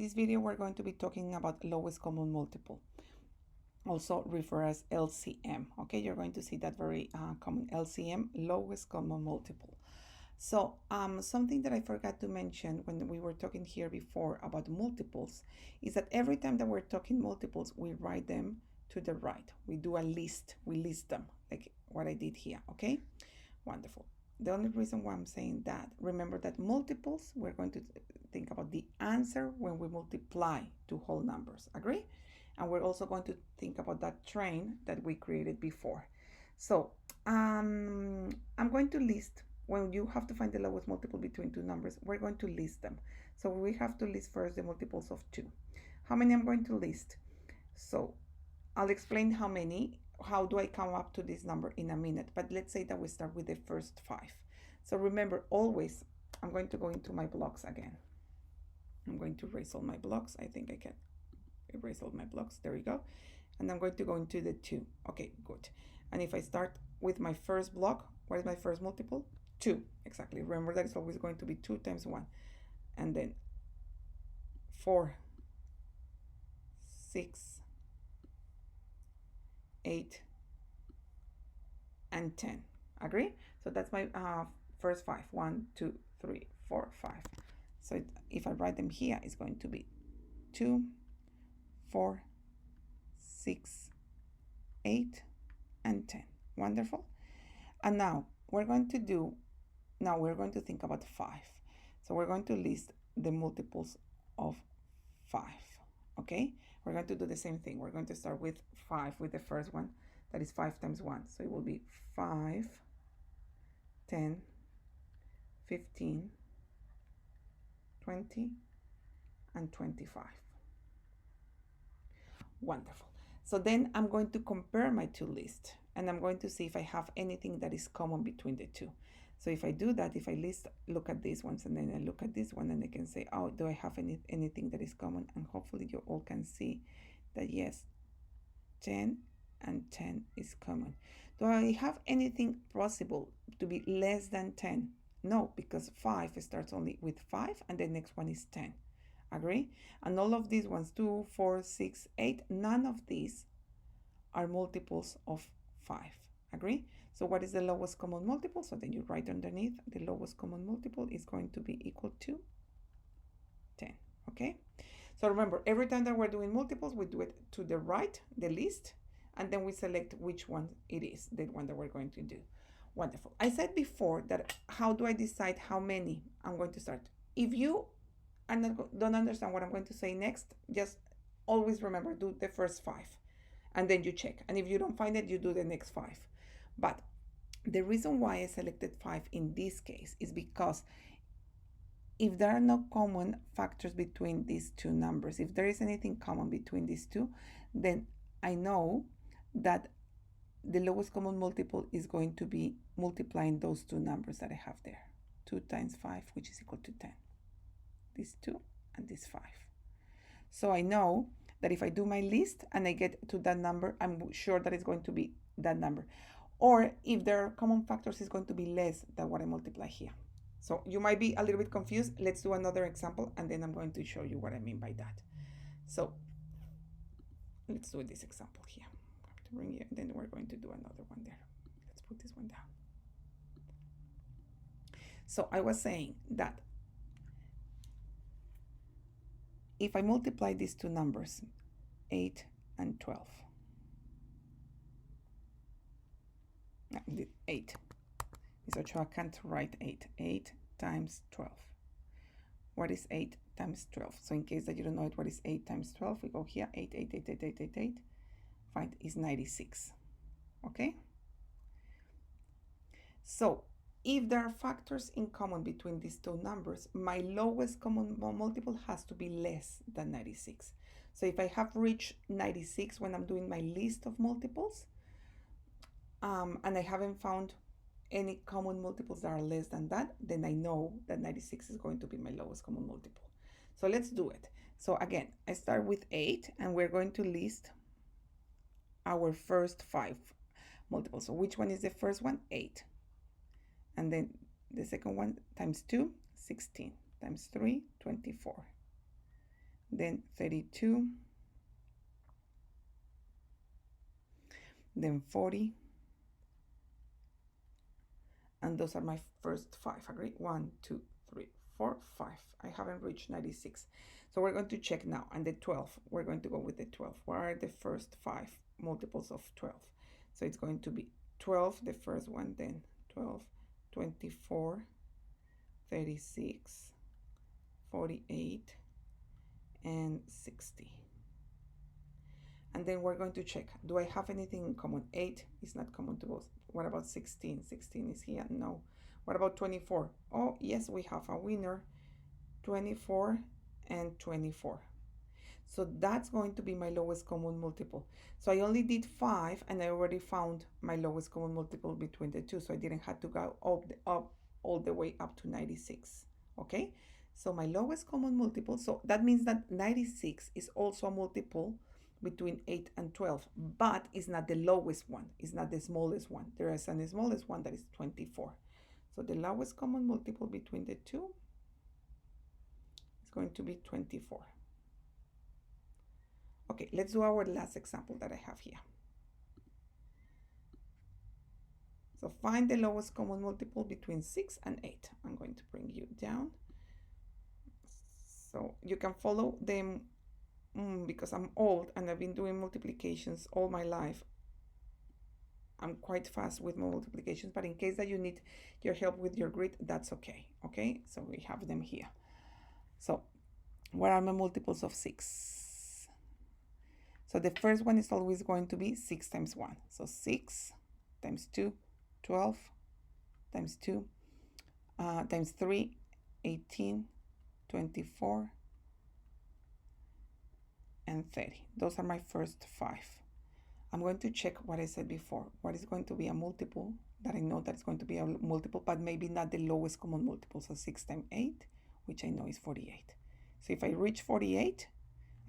this video, we're going to be talking about lowest common multiple, also referred as LCM. Okay, you're going to see that very common LCM, lowest common multiple. So something that I forgot to mention when we were talking here before about multiples is that every time that we're talking multiples, we write them to the right. We do a list, we list them like what I did here. Okay, wonderful. The only reason why I'm saying that, remember that multiples, we're going to think about the answer when we multiply two whole numbers, agree? And we're also going to think about that train that we created before. So I'm going to list, when you have to find the lowest multiple between two numbers, we're going to list them. So we have to list first the multiples of 2. How many I'm going to list? So I'll explain how many, how do I come up to this number in a minute, but let's say that we start with the first 5. So remember, always, I'm going to go into my blocks again. I'm going to erase all my blocks. I think I can erase all my blocks. There we go. And I'm going to go into the 2. Okay, good. And if I start with my first block, what is my first multiple? 2, exactly. Remember that it's always going to be 2 times 1. And then 4, 6, 8, and 10. Agree? So that's my first 5. 1, 2, 3, 4, 5. So if I write them here, it's going to be 2, 4, 6, 8, and 10. Wonderful. And now we're going to think about 5. So we're going to list the multiples of 5. Okay, we're going to do the same thing. We're going to start with 5 with the first one. That is 5 times 1. So it will be 5, 10, 15, 20, and 25. Wonderful. So then I'm going to compare my two lists, and I'm going to see if I have anything that is common between the two. So if I do that, if I look at these ones, and then I look at this one, and I can say, oh, do I have anything that is common? And hopefully you all can see that yes, 10 and 10 is common. Do I have anything possible to be less than 10? No, because 5 starts only with 5, and the next one is 10. Agree? And all of these ones, 2, 4, 6, 8, none of these are multiples of 5. Agree? So what is the lowest common multiple? So then you write underneath, the lowest common multiple is going to be equal to 10. Okay? So remember, every time that we're doing multiples, we do it to the right, the list, and then we select which one it is, the one that we're going to do. Wonderful. I said before that how do I decide how many I'm going to start? If you don't understand what I'm going to say next, just always remember, do the first 5 and then you check. And if you don't find it, you do the next 5. But the reason why I selected 5 in this case is because if there are no common factors between these two numbers, if there is anything common between these two, then I know that the lowest common multiple is going to be multiplying those two numbers that I have there. 2 times 5, which is equal to 10. These 2 and this 5. So I know that if I do my list and I get to that number, I'm sure that it's going to be that number. Or if there are common factors, it's going to be less than what I multiply here. So you might be a little bit confused. Let's do another example, and then I'm going to show you what I mean by that. So let's do this example here. I'm going to bring you, and then we're going to do another one there. Let's put this one down. So I was saying that if I multiply these two numbers, 8 and 12, 8. So I can't write 8. 8 times 12. What is 8 times 12? So in case that you don't know it, what is 8 times 12? We go here, 8, 8, 8, 8, 8, 8, 8. Find is 96. Okay? So if there are factors in common between these two numbers, my lowest common multiple has to be less than 96. So if I have reached 96 when I'm doing my list of multiples, and I haven't found any common multiples that are less than that, then I know that 96 is going to be my lowest common multiple. So let's do it. So again, I start with 8, and we're going to list our first 5 multiples. So which one is the first one? 8. And then the second one times 2, 16, times 3, 24. then 32, then 40, and those are my first 5. Agree? 1, 2, 3, 4, 5. I haven't reached 96. So we're going to check now. And the 12, we're going to go with the 12. What are the first 5 multiples of 12? So it's going to be 12, the first one, then 12, 24, 36, 48, and 60. And then we're going to check, do I have anything in common? 8 is not common to both. What about 16? 16 is here. No. What about 24? Oh, yes, we have a winner. 24 and 24. So that's going to be my lowest common multiple. So I only did 5, and I already found my lowest common multiple between the two. So I didn't have to go up all the way up to 96. Okay? So my lowest common multiple, so that means that 96 is also a multiple between 8 and 12, but it's not the lowest one. It's not the smallest one. There is a smallest one that is 24. So the lowest common multiple between the two is going to be 24. Okay, let's do our last example that I have here. So find the lowest common multiple between 6 and 8. I'm going to bring you down so you can follow them. Because I'm old and I've been doing multiplications all my life, I'm quite fast with my multiplications, but in case that you need your help with your grid, that's okay. Okay, so we have them here. So what are my multiples of 6? So the first one is always going to be 6 times 1. So 6 times 2, 12, times 2, times 3, 18, 24, and 30. Those are my first 5. I'm going to check what I said before. What is going to be a multiple that I know that's going to be a multiple, but maybe not the lowest common multiple. So 6 times 8, which I know is 48. So if I reach 48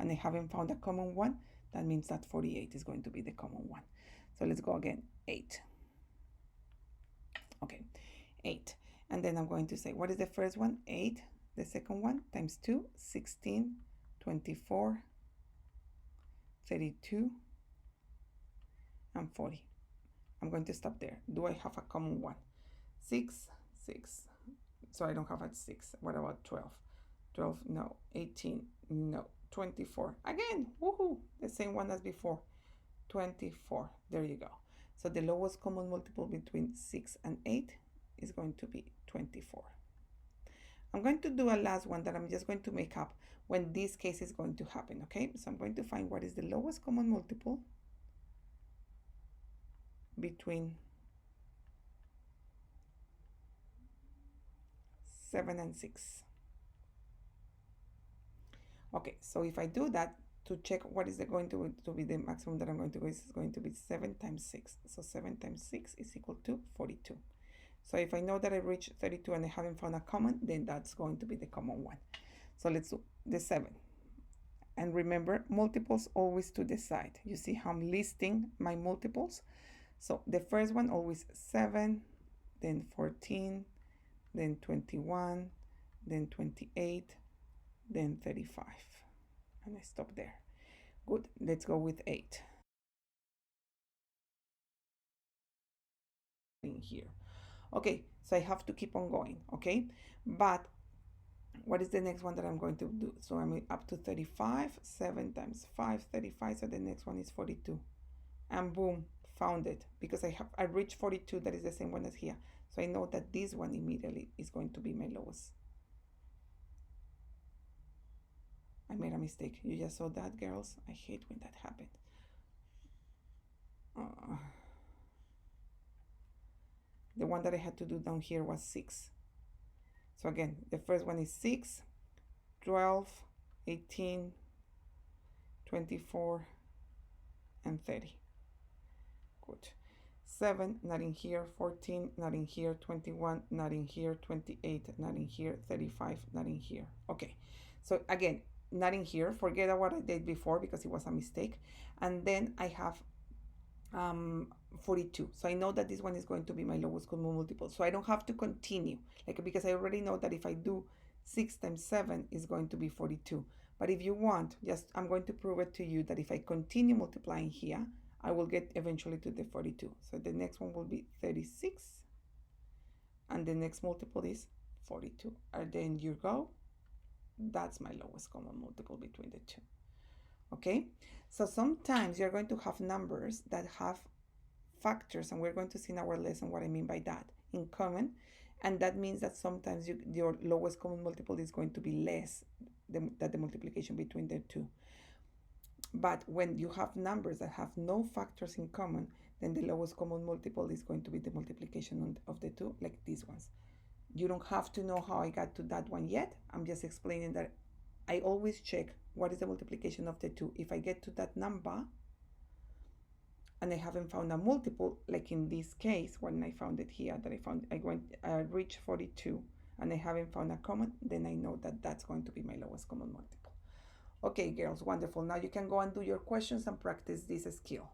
and I haven't found a common one, that means that 48 is going to be the common one. So let's go again. 8. Okay, 8. And then I'm going to say, what is the first one? 8. The second one times 2, 16, 24, 32, and 40. I'm going to stop there. Do I have a common one? 6, 6. So I don't have a 6. What about 12? 12, no. 18, no. 24. Again, woohoo! The same one as before. 24. There you go. So the lowest common multiple between 6 and 8 is going to be 24. I'm going to do a last one that I'm just going to make up when this case is going to happen, okay? So I'm going to find what is the lowest common multiple between 7 and 6. Okay, so if I do that, to check what is going to be the maximum that I'm going to go, is going to be 7 times 6. So 7 times 6 is equal to 42. So if I know that I reached 32 and I haven't found a common, then that's going to be the common one. So let's do the 7. And remember, multiples always to the side. You see how I'm listing my multiples? So the first one always 7, then 14, then 21, then 28, then 35. And I stop there. Good. Let's go with 8. In here. Okay, so I have to keep on going, okay? But what is the next one that I'm going to do? So I'm up to 35, 7 times 5, 35, so the next one is 42. And boom, found it, because I reached 42, that is the same one as here. So I know that this one immediately is going to be my lowest. I made a mistake. You just saw that, girls? I hate when that happened. The one that I had to do down here was 6. So again, the first one is 6, 12, 18, 24, and 30. Good. 7, not in here. 14, not in here. 21, not in here. 28, not in here. 35, not in here. Okay. So again, not in here. Forget what I did before because it was a mistake. And then I have 42. So I know that this one is going to be my lowest common multiple. So I don't have to continue, because I already know that if I do 6 times 7 is going to be 42. But if you want, just I'm going to prove it to you that if I continue multiplying here, I will get eventually to the 42. So the next one will be 36, and the next multiple is 42. And then you go, that's my lowest common multiple between the two. Okay, so sometimes you're going to have numbers that have factors, and we're going to see in our lesson what I mean by that, in common. And that means that sometimes your lowest common multiple is going to be less than the multiplication between the two. But when you have numbers that have no factors in common, then the lowest common multiple is going to be the multiplication of the two, like these ones. You don't have to know how I got to that one yet. I'm just explaining that I always check what is the multiplication of the two. If I get to that number and I haven't found a multiple, like in this case, when I found it here, that I reached 42 and I haven't found a common, then I know that that's going to be my lowest common multiple. Okay, girls, wonderful. Now you can go and do your questions and practice this skill.